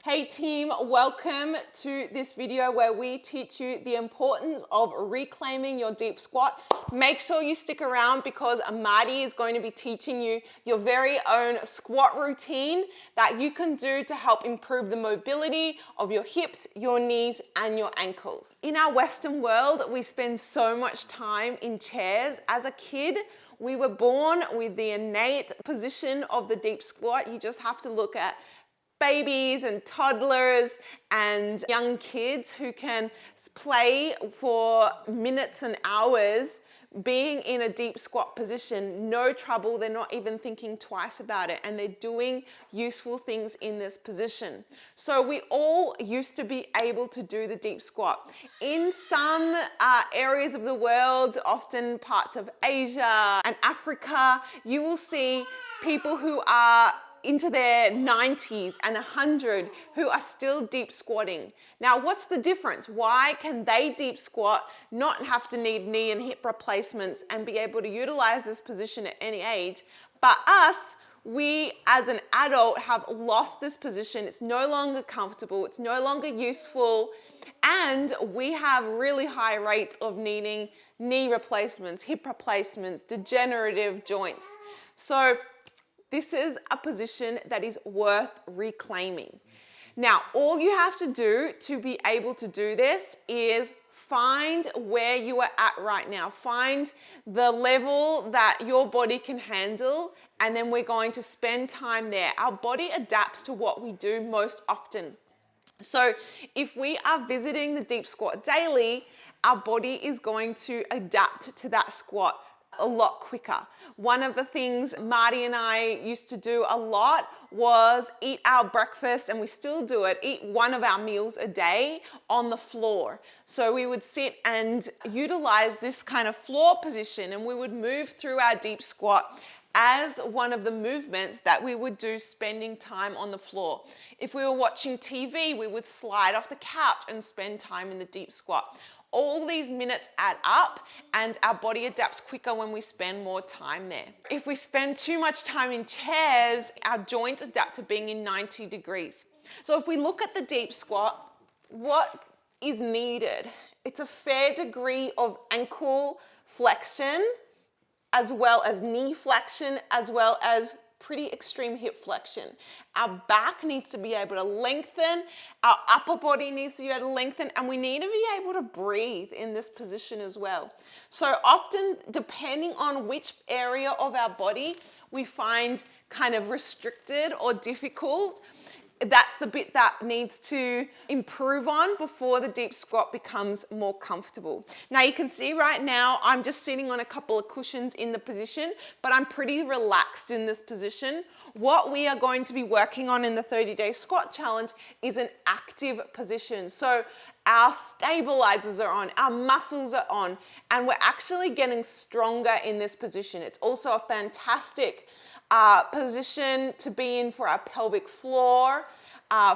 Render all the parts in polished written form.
Hey team, welcome to this video where we teach you the importance of reclaiming your deep squat. Make sure you stick around because Marty is going to be teaching you your very own squat routine that you can do to help improve the mobility of your hips, your knees, and your ankles. In our Western world, we spend so much time in chairs. As a kid, we were born with the innate position of the deep squat. You just have to look at babies and toddlers and young kids who can play for minutes and hours being in a deep squat position, no trouble, they're not even thinking twice about it, and they're doing useful things in this position. So we all used to be able to do the deep squat. In some areas of the world, often parts of Asia and Africa, you will see people who are into their 90s and 100 who are still deep squatting. Now, what's the difference? Why can they deep squat, not have to need knee and hip replacements and be able to utilize this position at any age? But us, we as an adult have lost this position. It's no longer comfortable, it's no longer useful, and we have really high rates of needing knee replacements, hip replacements, degenerative joints. So this is a position that is worth reclaiming. Now, all you have to do to be able to do this is find where you are at right now. Find the level that your body can handle, and then we're going to spend time there. Our body adapts to what we do most often. So if we are visiting the deep squat daily, our body is going to adapt to that squat a lot quicker. One of the things Marty and I used to do a lot was eat our breakfast, and we still do it, eat one of our meals a day on the floor. So we would sit and utilize this kind of floor position, and we would move through our deep squat as one of the movements that we would do spending time on the floor. If we were watching TV, we would slide off the couch and spend time in the deep squat. All these minutes add up, and our body adapts quicker when we spend more time there. If we spend too much time in chairs, our joints adapt to being in 90 degrees. So if we look at the deep squat, what is needed? It's a fair degree of ankle flexion, as well as knee flexion, as well as pretty extreme hip flexion. Our back needs to be able to lengthen, our upper body needs to be able to lengthen, and we need to be able to breathe in this position as well. So often, depending on which area of our body we find kind of restricted or difficult, that's the bit that needs to improve on before the deep squat becomes more comfortable. Now you can see right now I'm just sitting on a couple of cushions in the position, but I'm pretty relaxed in this position. What we are going to be working on in the 30-day squat challenge is an active position. So our stabilizers are on, our muscles are on, and we're actually getting stronger in this position. It's also a fantastic position to be in for our pelvic floor,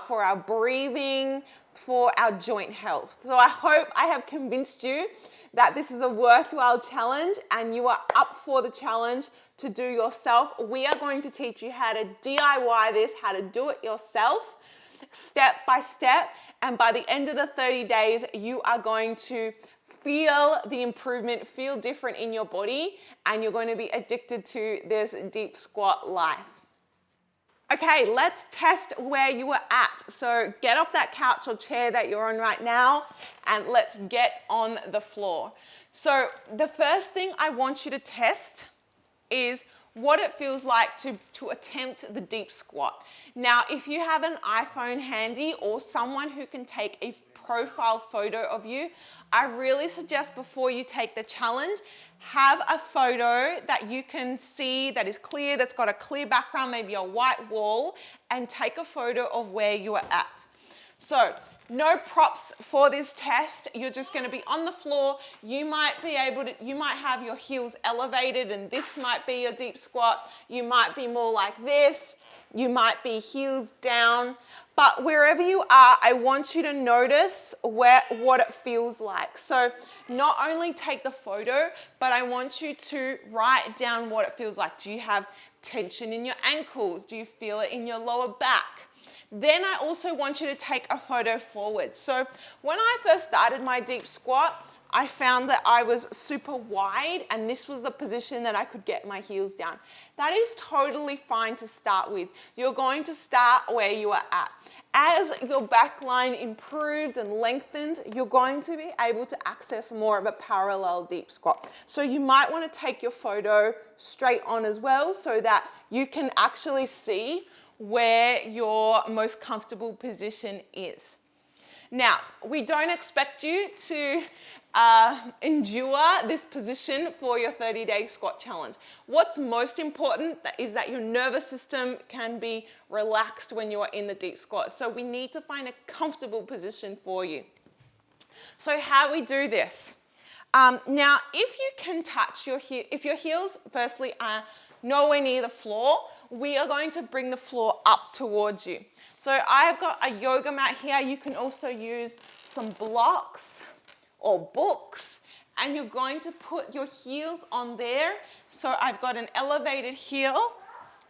for our breathing, for our joint health. So I hope I have convinced you that this is a worthwhile challenge and you are up for the challenge to do yourself. We are going to teach you how to DIY this, how to do it yourself, step by step, and by the end of the 30 days, you are going to feel the improvement, feel different in your body, and you're going to be addicted to this deep squat life. Okay, let's test where you are at. So get off that couch or chair that you're on right now, and let's get on the floor. So the first thing I want you to test is what it feels like to attempt the deep squat. Now, if you have an iPhone handy or someone who can take a profile photo of you, I really suggest before you take the challenge, have a photo that you can see that is clear, that's got a clear background, maybe a white wall, and take a photo of where you are at. So no props for this test. You're just going to be on the floor. You might have your heels elevated, and this might be your deep squat. You might be more like this. You might be heels down. But wherever you are, I want you to notice what it feels like. So not only take the photo, but I want you to write down what it feels like. Do you have tension in your ankles? Do you feel it in your lower back? Then I also want you to take a photo forward. So when I first started my deep squat, I found that I was super wide and this was the position that I could get my heels down. That is totally fine to start with. You're going to start where you are at. As your back line improves and lengthens, you're going to be able to access more of a parallel deep squat. So you might want to take your photo straight on as well so that you can actually see where your most comfortable position is. Now, we don't expect you to endure this position for your 30-day squat challenge. What's most important is that your nervous system can be relaxed when you are in the deep squat. So we need to find a comfortable position for you. So how we do this? Now, if you can touch if your heels firstly are nowhere near the floor, we are going to bring the floor up towards you. So I've got a yoga mat here. You can also use some blocks or books, and you're going to put your heels on there. So I've got an elevated heel,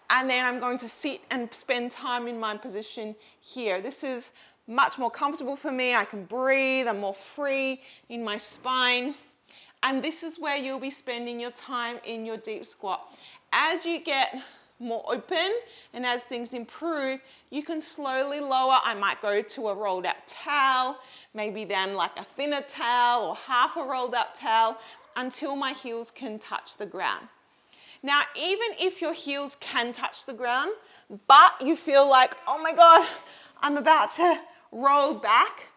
and then I'm going to sit and spend time in my position here. This is much more comfortable for me. I can breathe, I'm more free in my spine. And this is where you'll be spending your time in your deep squat. As you get more open and as things improve, you can slowly lower. I might go to a rolled up towel, maybe then like a thinner towel or half a rolled up towel until my heels can touch the ground. Now, even if your heels can touch the ground, but you feel like, oh my God, I'm about to roll back,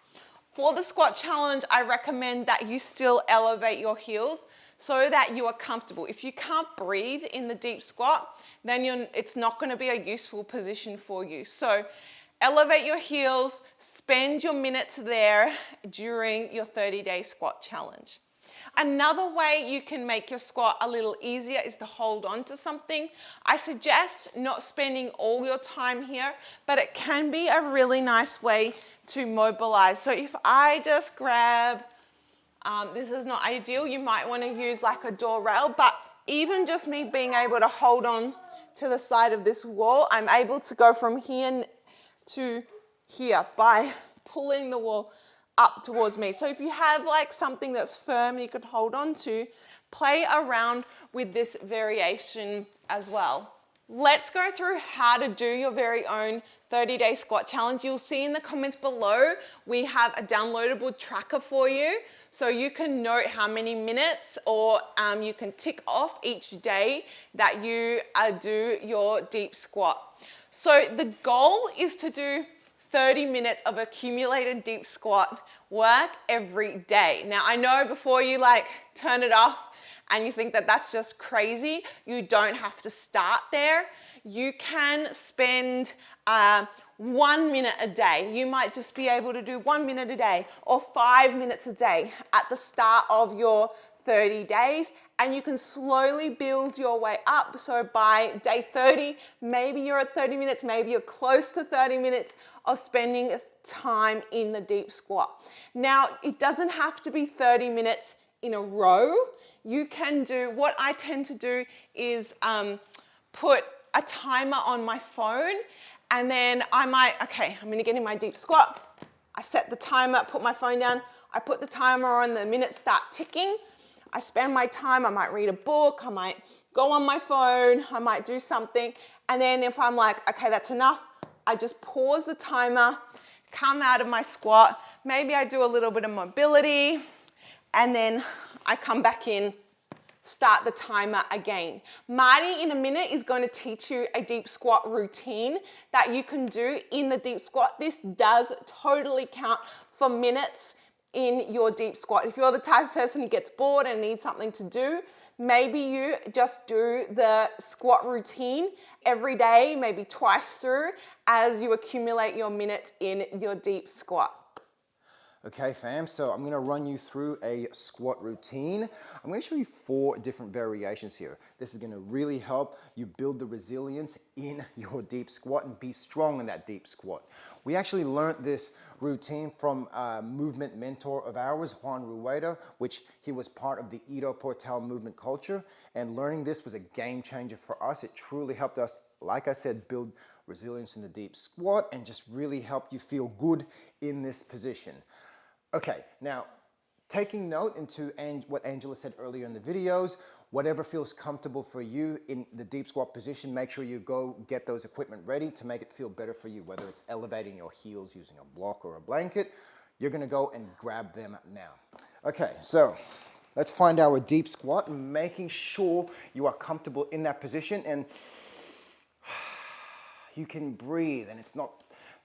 for the squat challenge, I recommend that you still elevate your heels so that you are comfortable. If you can't breathe in the deep squat, then it's not going to be a useful position for you. So elevate your heels, spend your minutes there during your 30-day squat challenge. Another way you can make your squat a little easier is to hold on to something. I suggest not spending all your time here, but it can be a really nice way to mobilize. So if I just grab, this is not ideal, you might want to use like a door rail, but even just me being able to hold on to the side of this wall, I'm able to go from here to here by pulling the wall up towards me. So if you have like something that's firm you could hold on to, play around with this variation as well. Let's go through how to do your very own 30-day squat challenge. You'll see in the comments below, we have a downloadable tracker for you. So you can note how many minutes or you can tick off each day that you do your deep squat. So the goal is to do 30 minutes of accumulated deep squat work every day. Now, I know before you like turn it off and you think that that's just crazy, you don't have to start there. You can spend 1 minute a day. You might just be able to do 1 minute a day or 5 minutes a day at the start of your 30 days, and you can slowly build your way up. So by day 30, maybe you're at 30 minutes, maybe you're close to 30 minutes of spending time in the deep squat. Now, it doesn't have to be 30 minutes in a row. You can do, what I tend to do is put a timer on my phone, and then I might, okay, I'm gonna get in my deep squat. I set the timer, put my phone down, I put the timer on, the minutes start ticking. I spend my time, I might read a book, I might go on my phone, I might do something. And then if I'm like, okay, that's enough, I just pause the timer, come out of my squat. Maybe I do a little bit of mobility, and then I come back in, start the timer again. Marty in a minute is going to teach you a deep squat routine that you can do in the deep squat. This does totally count for minutes in your deep squat. If you're the type of person who gets bored and needs something to do, maybe you just do the squat routine every day, maybe twice through, as you accumulate your minutes in your deep squat. Okay, fam, so I'm gonna run you through a squat routine. I'm gonna show you 4 different variations here. This is gonna really help you build the resilience in your deep squat and be strong in that deep squat. We actually learned this routine from a movement mentor of ours, Juan Rueda, which he was part of the Ido Portal movement culture, and learning this was a game changer for us. It truly helped us, like I said, build resilience in the deep squat and just really help you feel good in this position. Okay, now taking note into what Angela said earlier in the videos, whatever feels comfortable for you in the deep squat position, make sure you go get those equipment ready to make it feel better for you, whether it's elevating your heels using a block or a blanket. You're gonna go and grab them now. Okay, so let's find our deep squat, making sure you are comfortable in that position and you can breathe and it's not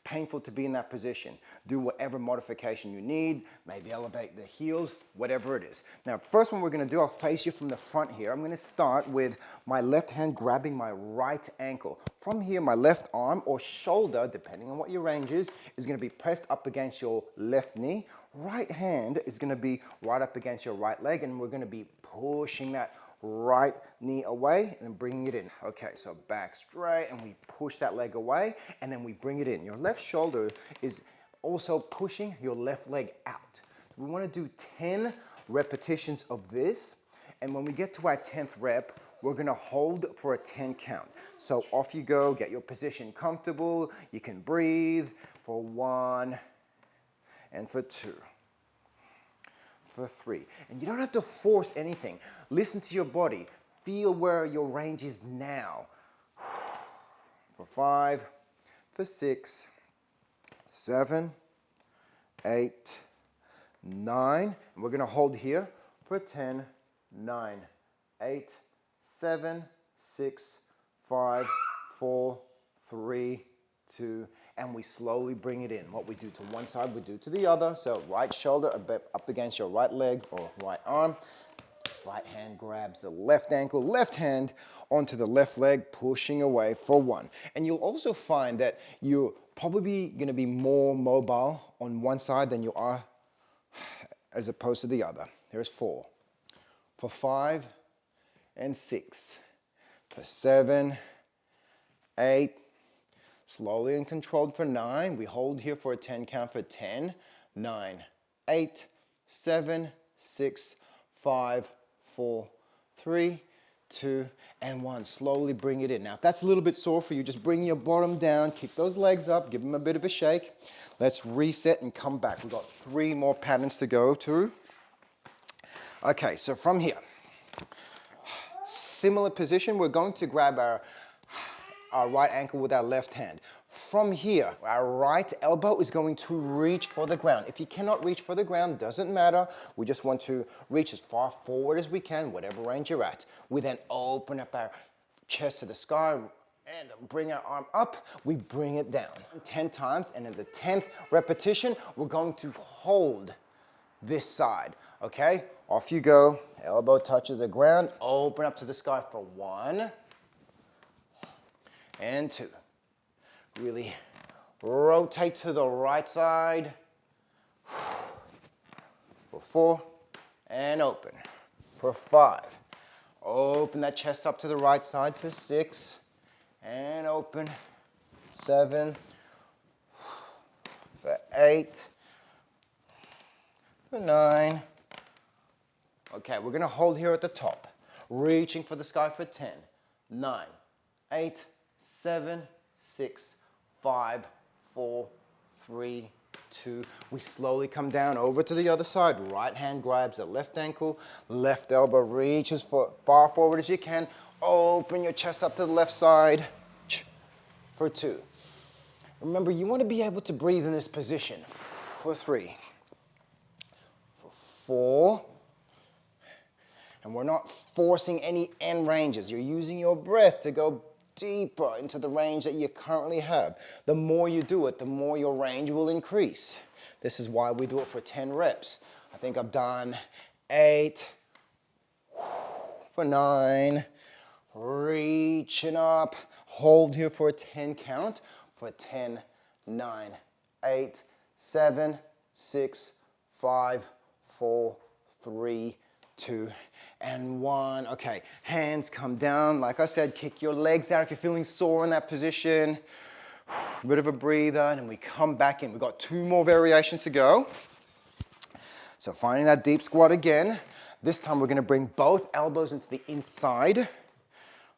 painful to be in that position. Do whatever modification you need, maybe elevate the heels, whatever it is. Now, first one we're gonna do, I'll face you from the front here. I'm gonna start with my left hand grabbing my right ankle. From here, my left arm or shoulder, depending on what your range is gonna be pressed up against your left knee. Right hand is gonna be right up against your right leg, and we're gonna be pushing that right knee away and then bringing it in. Okay, so back straight and we push that leg away and then we bring it in. Your left shoulder is also pushing your left leg out. We want to do 10 repetitions of this, and when we get to our 10th rep, we're going to hold for a 10 count. So off you go, get your position comfortable, you can breathe for 1 and for 2. For 3. And you don't have to force anything. Listen to your body. Feel where your range is now. For 5, for 6, 7, 8, 9. And we're gonna hold here for 10, 9, 8, 7, 6, 5, 4, 3, 2, and we slowly bring it in. What we do to one side, we do to the other. So right shoulder up against your right leg or right arm. Right hand grabs the left ankle, left hand onto the left leg, pushing away for 1. And you'll also find that you're probably gonna be more mobile on one side than you are as opposed to the other. Here's 4. For 5 and 6. For 7, 8, slowly and controlled for 9. We hold here for a 10 count for 10, 9, 8, 7, 6, 5, 4, 3, 2, and 1. Slowly bring it in. Now, if that's a little bit sore for you, just bring your bottom down, kick those legs up, give them a bit of a shake. Let's reset and come back. We've got 3 more patterns to go through. Okay, so from here, similar position, we're going to grab our right ankle with our left hand. From here, our right elbow is going to reach for the ground. If you cannot reach for the ground, doesn't matter. We just want to reach as far forward as we can, whatever range you're at. We then open up our chest to the sky and bring our arm up. We bring it down 10 times, and in the 10th repetition, we're going to hold this side, okay? Off you go. Elbow touches the ground. Open up to the sky for 1 and 2. Really rotate to the right side. For 4 and open. For 5. Open that chest up to the right side for 6 and open. 7. For 8. For 9. Okay, we're gonna hold here at the top. Reaching for the sky for 10. 9, 8, 7, 6, 5, 4, 3, 2. We slowly come down over to the other side. Right hand grabs the left ankle. Left elbow reaches far forward as you can. Open your chest up to the left side for 2. Remember, you want to be able to breathe in this position for 3. For 4. And we're not forcing any end ranges. You're using your breath to go deeper into the range that you currently have. The more you do it, the more your range will increase. This is why we do it for 10 reps. I think I've done 8, for 9, reaching up, hold here for a 10 count, for 10, 9, 8, 7, 6, 5, 4, 3, 2, and 1. Okay, hands come down. Like I said, kick your legs out if you're feeling sore in that position. A bit of a breather, and then we come back in. We've got 2 more variations to go. So finding that deep squat again. This time we're gonna bring both elbows into the inside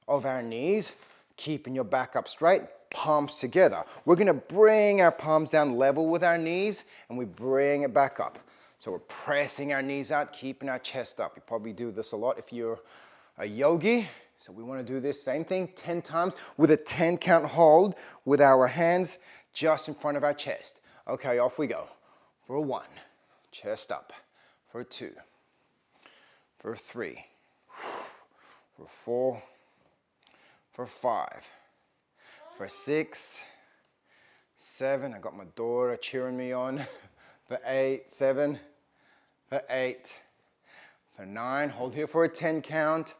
of our knees, keeping your back up straight. palms together. We're gonna bring our palms down level with our knees and we bring it back up. So we're pressing our knees out, keeping our chest up. You probably do this a lot if you're a yogi. So we wanna do this same thing 10 times with a 10 count hold with our hands just in front of our chest. Okay, off we go. For 1, chest up. For 2, for 3, for 4, for 5, for 6, 7, I got my daughter cheering me on, for 8, 7, for 8, for 9, hold here for a 10 count,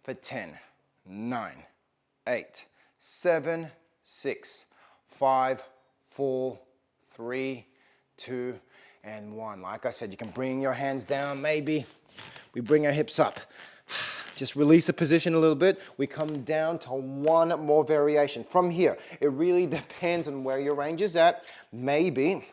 for 10, 9, 8, 7, 6, 5, 4, 3, 2, and 1. Like I said, you can bring your hands down, maybe. We bring our hips up. Just release the position a little bit. We come down to one more variation. From here, it really depends on where your range is at. Maybe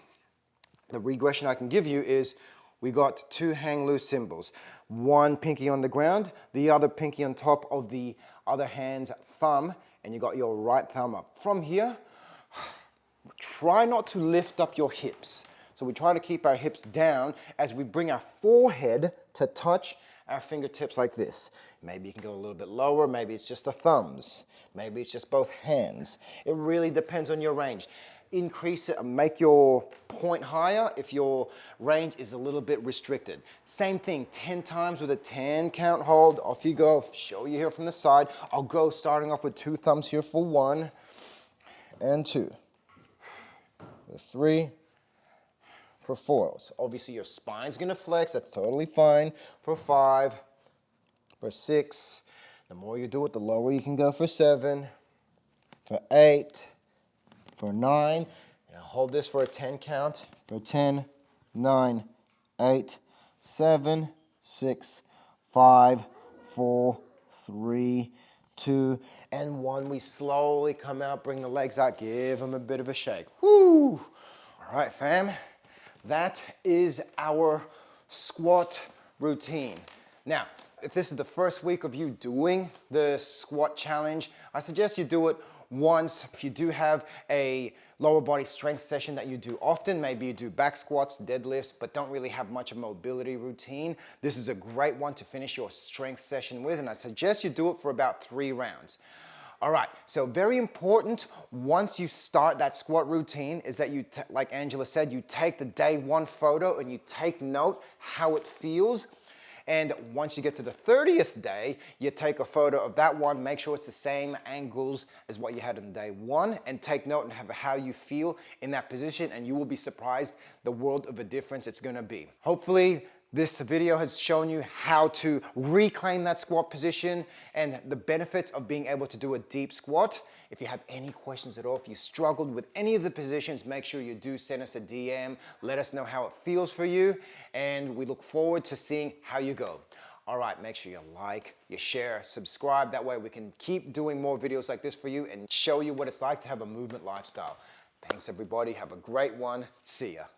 the regression I can give you is we got 2 hang loose cymbals. One pinky on the ground, the other pinky on top of the other hand's thumb, and you got your right thumb up. From here, try not to lift up your hips. So we try to keep our hips down as we bring our forehead to touch our fingertips like this. Maybe you can go a little bit lower, maybe it's just the thumbs, maybe it's just both hands. It really depends on your range. Increase it and make your point higher if your range is a little bit restricted. Same thing, 10 times with a 10 count hold. Off you go, show you here from the side. I'll go starting off with 2 thumbs here for 1 and 2, for 3, for 4. So obviously your spine's gonna flex, that's totally fine. For 5, for 6. The more you do it, the lower you can go for 7, for 8, for 9. And I'll hold this for a 10 count. For 10, 9, 8, 7, 6, 5, 4, 3, 2, and 1. We slowly come out, bring the legs out, give them a bit of a shake. Woo! All right, fam. That is our squat routine. Now, if this is the first week of you doing the squat challenge, I suggest you do it once. If you do have a lower body strength session that you do often, maybe you do back squats, deadlifts, but don't really have much of a mobility routine, this is a great one to finish your strength session with, and I suggest you do it for about 3 rounds. All right, so very important once you start that squat routine is that you, like Angela said, you take the day 1 photo and you take note how it feels. And once you get to the 30th day, you take a photo of that one, make sure it's the same angles as what you had on day 1, and take note and have how you feel in that position, and you will be surprised the world of a difference it's gonna be. Hopefully, this video has shown you how to reclaim that squat position and the benefits of being able to do a deep squat. If you have any questions at all, if you struggled with any of the positions, make sure you do send us a DM. Let us know how it feels for you, and we look forward to seeing how you go. All right, make sure you like, you share, subscribe. That way we can keep doing more videos like this for you and show you what it's like to have a movement lifestyle. Thanks, everybody. Have a great one. See ya.